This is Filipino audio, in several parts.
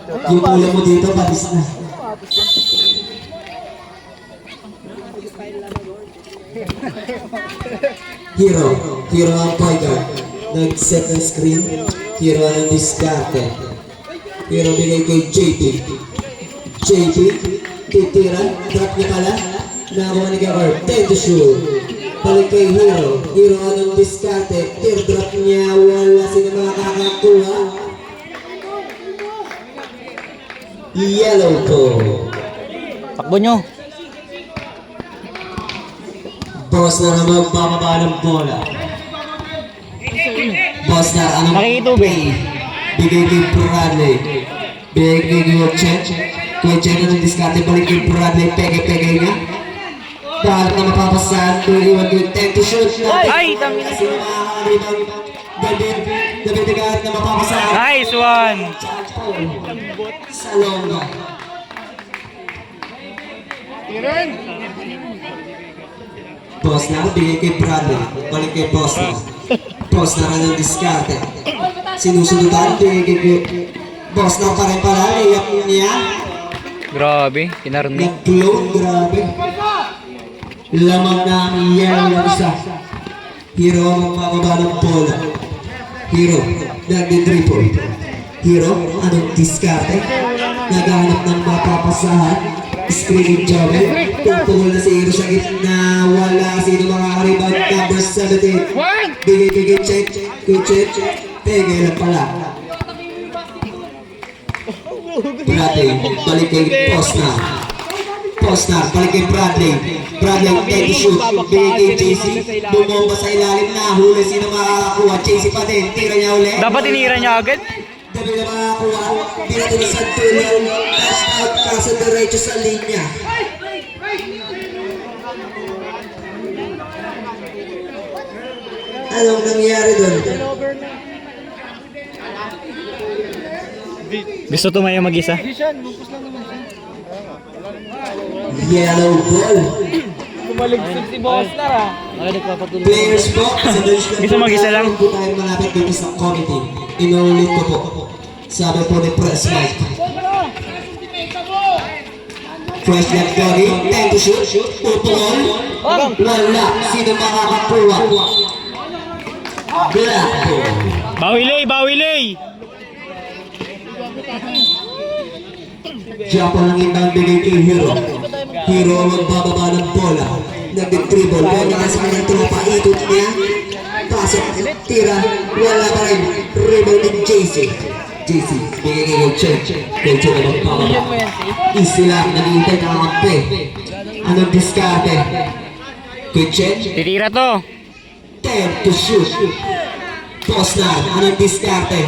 Yung ulo mo dito, patis na. Hero ang point guard. Nag-set ng screen. Hero ang diskarte. Hero bigay kay JP. JP, titira, drop niya pala. Nakakuha ni Gabber, 10 to shoot. Balik kay Hero. Hero ang diskarte. Teardrop niya, wala sila makakakuha. Yellow po. Takbo nyo. Boss na magbababa ng bola. Boss na anong Nakikitubig. bigay kay Bradley. Bigay kay Kuya Chen na ng diskarte. Balik kay Bradley. Pege-pege nga. Dahil na mapapasahan. Iwan kay 10 to shoot. Ay, tangin. Kasi makakarimang David. Nabibigat na mapapasahan. Nice one. Sa longga. Boss na, bigay kay Bradley. Balik kay Boss na. Boss na ka ng diskarte. Sinusundutan, bigay kay Boss na pa rin pala. Iyak niya. Grabe, kinarni. Nag-glow, grabe. Lamang na ang yellow yung isa. Hero ang mababa ng bola. Hero, nag-dribble. Hero, anong diskarte? Naghanap ng mapapasahan. Screening job. Tungtungol na si Hero sa gitna. Wala sino makaka-rebound. Number 17. Bigay check. Check. Pege lang pala. Bradley, balik kay Posnar, balik kay Bradley. Bradley, take the shoot. Bigay kay JC. Bumomba sa ilalim na. Huli sino makakakuha. JC pa din. Tira niya uli. Dapat tinira niya agad. Dami na makakuha. Tira din sa tuloy. Cash out ka sa diretso sa linya. Anong nangyari doon? Gusto tumaya mag-isa. Yellow ball. Kumaligsik si Boss na Players po, Gusto mag-isa lang? Hindi tayo malapit dito sa committee. Inuulit ko po. Sabi po ni Press Mike. Fresh left Gary, 10 to shoot. Pupungol. Wala. Sino makakakuha? Black ball. Bawilay! Siya po lang itang bigay kay Hero. Hero ang magbababa ng bola. Nag-dribble. Bola ka sa kanyang tropa. Ikot niya. Pasok. Tira. Wala pa rin. Rebound ng JC. JC. Bigay kay Chen. Chen ang magbababa. Easy lang. Nag-iintay ka kakampi. Anong diskarte? Kay Chen. Titira to. 10 to shoot. Posnar. Anong diskarte?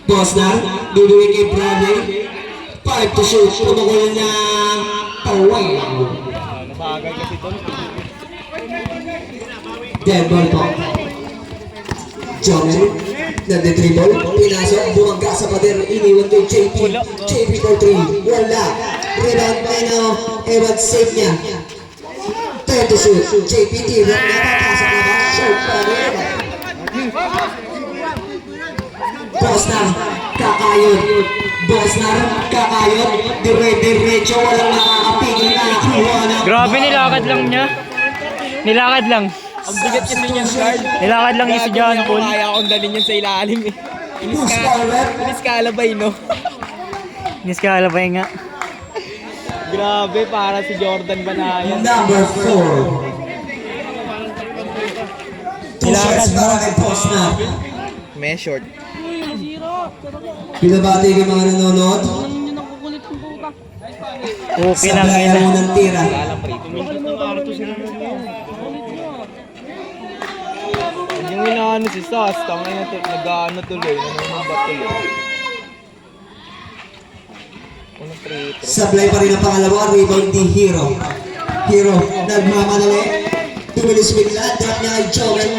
Posnar. Bibigay kay Bradley. 5 to shoot. Tumukul niya. Taway. Dead ball po. Johnson. Nag-dribble. Pinasok. Bumangga sa pader. Iniwan kay JP. JP for 3. Wala. Rebound na ino. Ewan save niya. 10 to shoot. JP tira. Napapasok na ba? Short pa rin. Posnar. Kakayod. Posnar. Kakayod. Dire-diretso. Walang nakakapigil na. Kuha na. Grabe, nilakad lang niya. Nilakad lang. Ang bigat kasi niyang guard. Nilakad lang niya si John Paul. Kaya akong dalhin yun sa ilalim eh. Iniskalabay no. Niskalabay nga. Grabe, para si Jordan Banayan. Number 4. Two shots para kay Posnar. Measured. Binabati ko mga nanonood. Okay lang Sabay ngayon. ang unang tira. Yung inaano si Sas, tangay na nag-ano tuloy, nanunumbat tuloy. Unang free throw. Sablay pa rin ang pangalawa. Rebound ni Hero. Hero, nagmamadali. Tumilis bigla. Drop niya kay Jogan.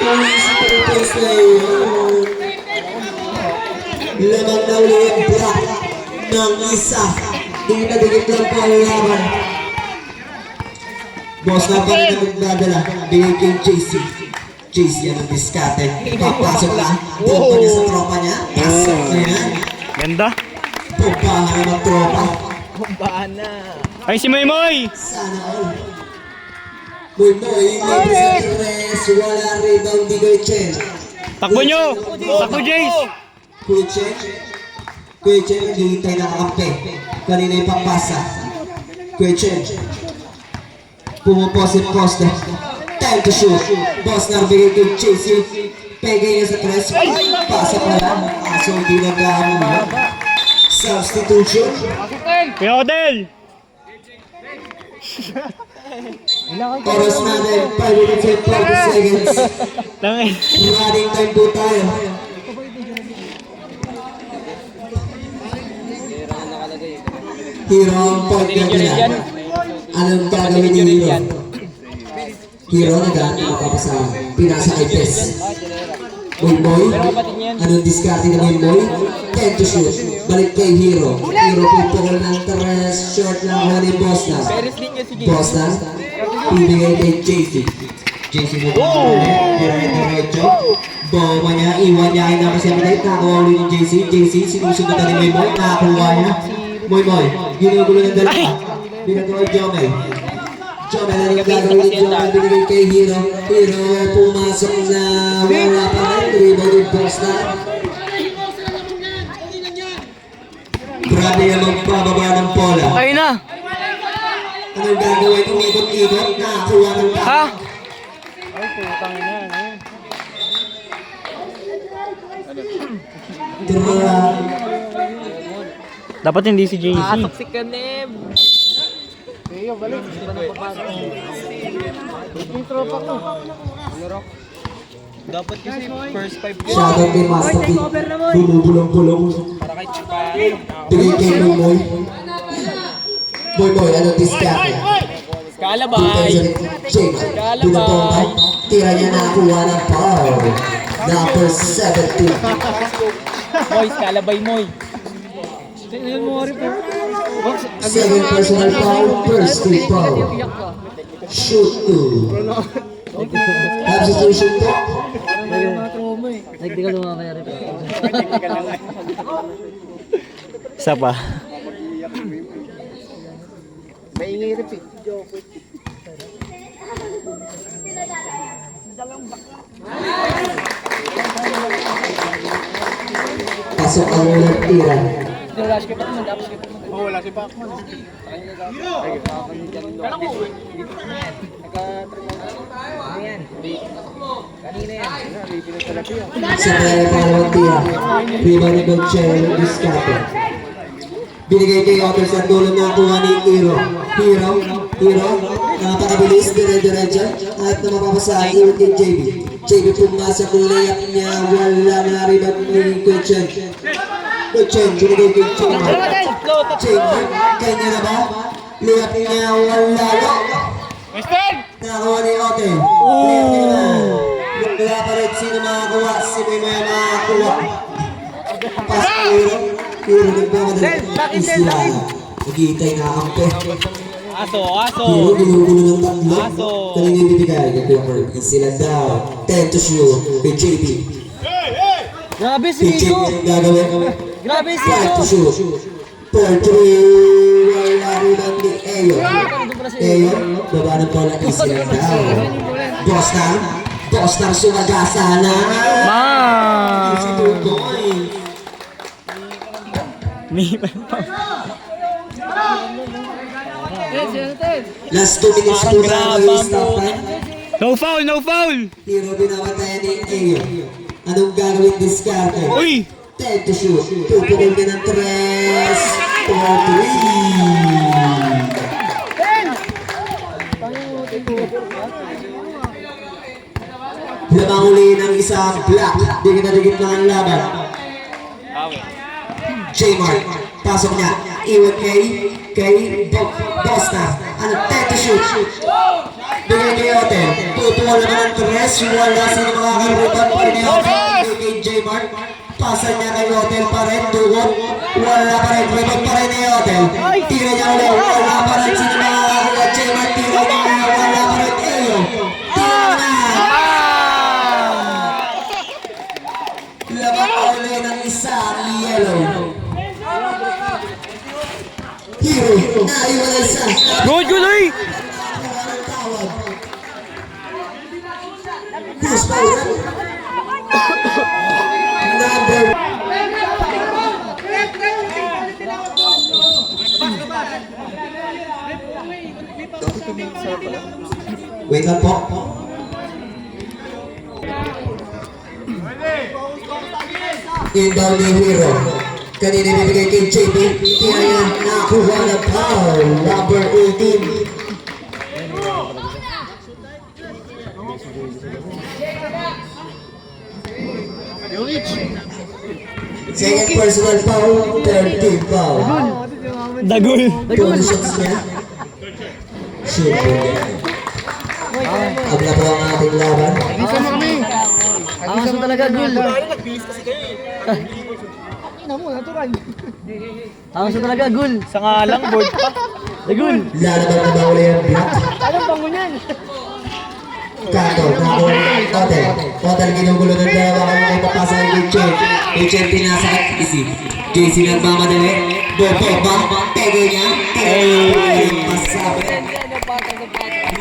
Uwisip ko yung place na yun. Lamang na uli yung block ng isa. Hindi na digit lang po ang laban. Boss na pa rin na magdadala. Bigay kay JC. JC ang diskate. Papasok lang. Doon pa niya sa tropa niya. Pasok na yan. Ganda. Pumbahan ng tropa. Bumbaan na. Ay, si Moy! Sana all. Munoy, libre sa tres. Wala rebound, di ko i-chen. Takbo nyo! Takbo, Jace! Kuya Chen. Kuya Chen, naghihintay na kakampi. Kanina yung pagpasa. Kuya Chen. Pumupos yung poste. Time to shoot. Boss na bigay kay JC. Pegay niya sa tres. Pasa pa lang. Aso hindi nagkahamon. Substitution. Kuya Odel! Oras natin, 5 minutes and 40 seconds. Tangin. Running time po tayo. Hero ang point na nila. Anong gagawin ni Hero? Hero nag-aano makapasa. Pinasa kay Pes. Moy, anong diskarte na Moy? 10 to shoot. Balik kay Hero. Hero pupukol ng tres. Short lang ako ni Boston. Boston. Pibigay kay JC. JC na diretso. Bomba niya. Iwan niya ay napasimilay. Nakakuha ulit ng JC. JC sinusunod na ni Moy. Nakakuha niya. Moy. Ginugulo ng dalawa. Binagawa Jomel. Jomel na yung gagawin ni Jomel. Binigay kay Hero. Hero pumasok na wala pa rin. Dribble yung Boston. Grabe yung magpababa ng bola. Ayun na! Anong gagawin? Umikot-ikot, nakakuha ng tao. Ha? Ay, putang ina. Dapat hindi si JC. Si Kanem. Dapat kasi first 5 games. Shoutout kay Master P. Bulubulong-bulong. Para kay Chupa. Bigay kay Moy. Moy, anong diskarte? Kalabay. Pinapompa. Tira niya nakakuha ng foul. Number 17. Moy, kalabay Moy. Second personal foul, first team foul. Shoot 2. Substitution po. Nagdi ka lumamaya rin. Isa pa. Pasok ang unang tira. Sa kaya pangalawang tira. Rebound ni Gonchero, diskarte. Binigay kay Otter sa dulo na kuha ni Hero. Hero, napakabilis, dire-diretso. At na mapapasahan, iwan kay JB. JB pumasok, layup niya, wala na rebound ni Gonchen. Gonchen, binigay kay JB. Kanya na ba? Layup niya, wala na. Nakakuha ni Otter. Layup niya na. Wala pa rin sino makakuha, sino yung makakuha. Pas kay Hero. Hero nagmamadali. Isla. Naghihintay na kampe. Aso. Hero ginugulo ng tatlo. Aso. Kanina yung bibigay. Nag-cover. Sila daw. 10 to shoot. Kay JB. Grabe si Kay JB Nico! ang gagawin. Grabe si 5 to Nico! shoot. 4-3. Wala rin ang ni Eyo. Eyo. Baba ng bola. Sila daw. Bostar sumagasa na. Easy to point. Last 2 minutes po na yung stop time. No foul! No foul! Hero binabatayan ni Eyo. Anong gagawin diskarte? Uy! 10 to shoot. Pupukol ka ng 3. 4-3. Lamang uli ng isang black. Dikit na dikit lang ang laban. J-Mark. Pasok niya. Iwan kay Boston. Ano? 10 to shoot. Bigay kay Otel. Pupukol naman ng 3. Wala sino makakarutan pa rin ni Otel. Bigay kay J-Mark. Pasan niya kay Otel pa rin. Dugot. Wala pa rin. Rebound pa rin ni Otel. Tira niya ulit. Wala pa rin. Sino makakakuha? J-Mark. Tira niya. Wala pa rin. Eyo. Tira na. Lamang uli ng isang yellow. Hero, naiwanan sa Good, good, oy! Chris Paulan. Number wait lang po. Inbound ni Hero. Kanina bibigay kay JB. Kaya nakuha ng foul. Number 18. Second personal foul, third team foul. Dagul. Two shots niya. Shoot po niya. Abla po ang ating laban. Angas mo talaga, Gul. Angas mo talaga, Gul. Sa nga lang, board pa. Gul. Lalaban na ba uli ang block? Anong bango niyan? Kato, Hotel ginugulo ng dalawa kami may papasa ng Chen. Chen pinasa at isip. JC nagmamadali. Bobo ba? Tego niya. Masabi.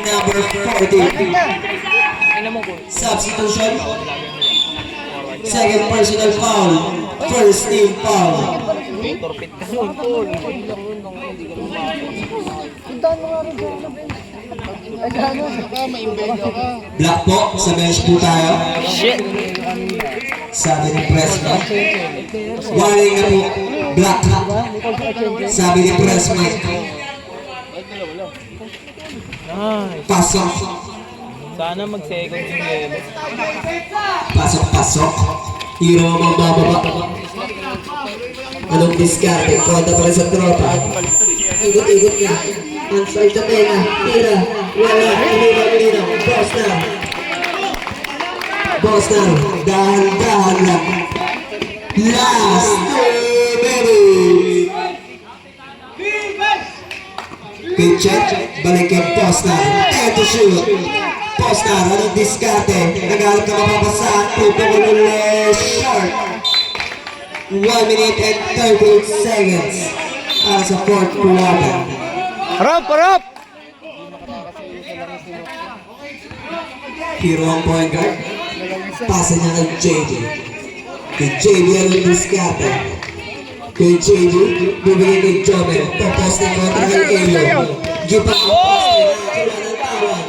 Number 40. Substitution. Second personal foul. First team foul. Black po, sa bench po tayo. Shit. Sabi ng pressman. Warning na po, black. Sabi ni pressman. Pasok. Sana mag-second yung yelo. Pasok, pasok. Hero ang magbababa. Anong diskarte? Konta pa rin sa tropa. Ikot-ikot niya. Answer sa pena. Tira. Wala. Kanina. Boss na. Boss na. Dahan-dahan lang. Last 3 minutes. Pitchet. Balik yung boss na. Time to shoot. Boss na. Anong diskarte? Nagalit ka mapapasahan. Pupukul ulit. Short. 1 minute and 13 seconds. Para sa fourth quarter. Harap, harap! Hero ang point guard. Pasa niya kay JJ. Kay JJ ang diskarte. Kay JJ, bibigay kay Jomel. Tapos na kontra kay Elo. Gipa ang pass kay ng tawag.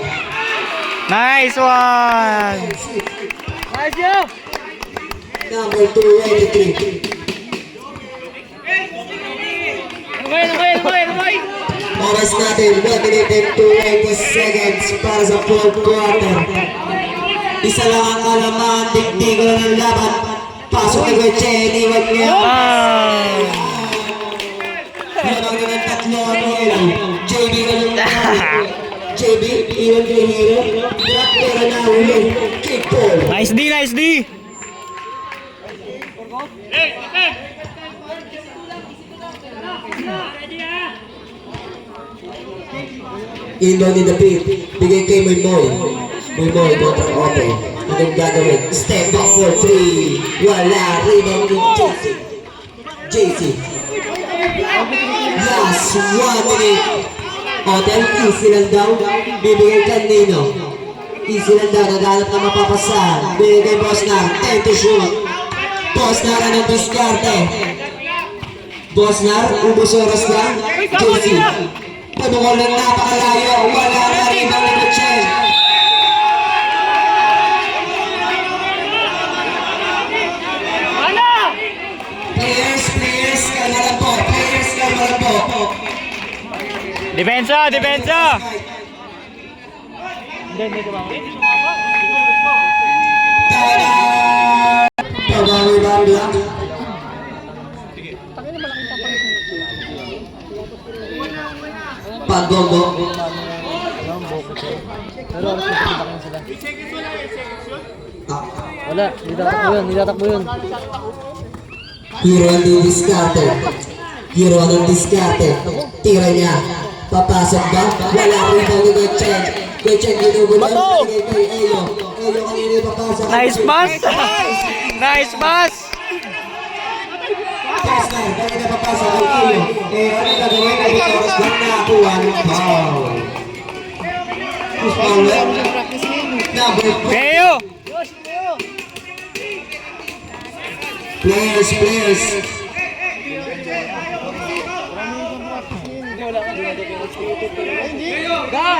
Nice one! Nice job! Number 283. Oras natin, 1 minute and 20 seconds para sa fourth quarter. Isa lang ang alaman, digdigo ng laban. Pasok ni Gweche, iniwan niya. Habang naman tatlo ang Elo. JB ganun na. JB, iwan kay Hero. Drop pero nahuli. Kick ball. Nice D, nice D! Inbound in the pit. Bigay kay Moy. Moy kontra Otto. Anong gagawin? Step back for 3. Wala. Rebound yung JC. JC. Last 1 minute. Hotel, easy lang daw. Bibigay kanino. Easy lang daw. Naghanap na mapapasahan. Bigay kay Bosnar. 10 to shoot. Bosnar anong diskarte. Bosnar, ubos oras lang. JC. Pabukol ng napakalayo. Wala na rebound ni Gutchen. Players, kalma lang po. Players, kalma lang po. Depensa, depensa! Tada! Pabawi ba ang block? Pagbobo. Wala, nilatakbo yun. Hero ang didiskarte. Hero ang diskarte. Tira niya. Papasok ba? Wala rebound ni Gutchen. Gutchen ginugulan. Bigay kay Elo. Elo kanina yung papasok. Nice pass! Nice pass! Pascal, bakit na papasok kay Elo? Ano gagawin? oras lang nakakuha ng foul. Who's foul left? Number 4. Kayo! Players. Ga!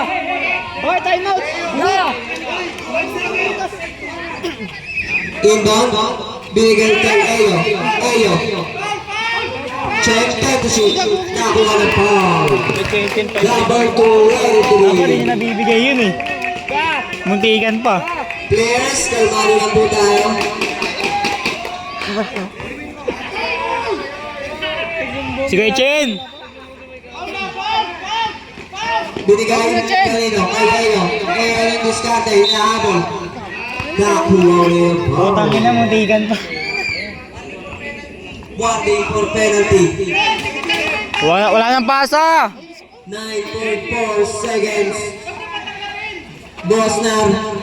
Boy, time out! Ga! Inbound. Binigay kay Ayo. Check, time to shoot. Nakakuha ng foul. Number 2, ready to Ako rin lead. yung nabibigay yun eh. Muntikan pa. Players, kalmado lang po tayo. Si Kuya Chen! Binigay kanino? Kay Ayo. Ayo yung diskarte, hinahabol. Nakakuha ulit ng foul. Putang ina, muntikan pa. 1 day for penalty. Wala nang pasa! 9.4 seconds. Boss na,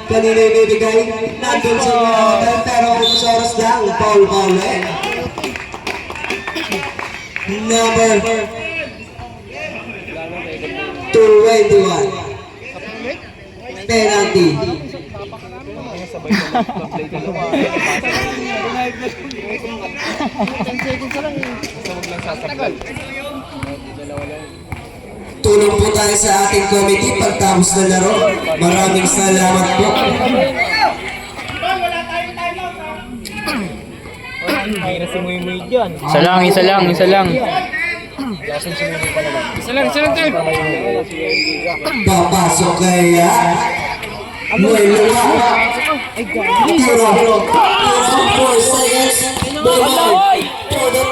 kanina yung bibigay. Nandun sa mga hotel, pero umus oras lang. Foul eh. Number 21. Penalty. Tulong po tayo sa ating committee pagtapos na laro. Maraming salamat po. May na si Muy dyan. Isa lang. Papasok kaya. Muy luwa. Tiro. 4 seconds. Bye-bye. For the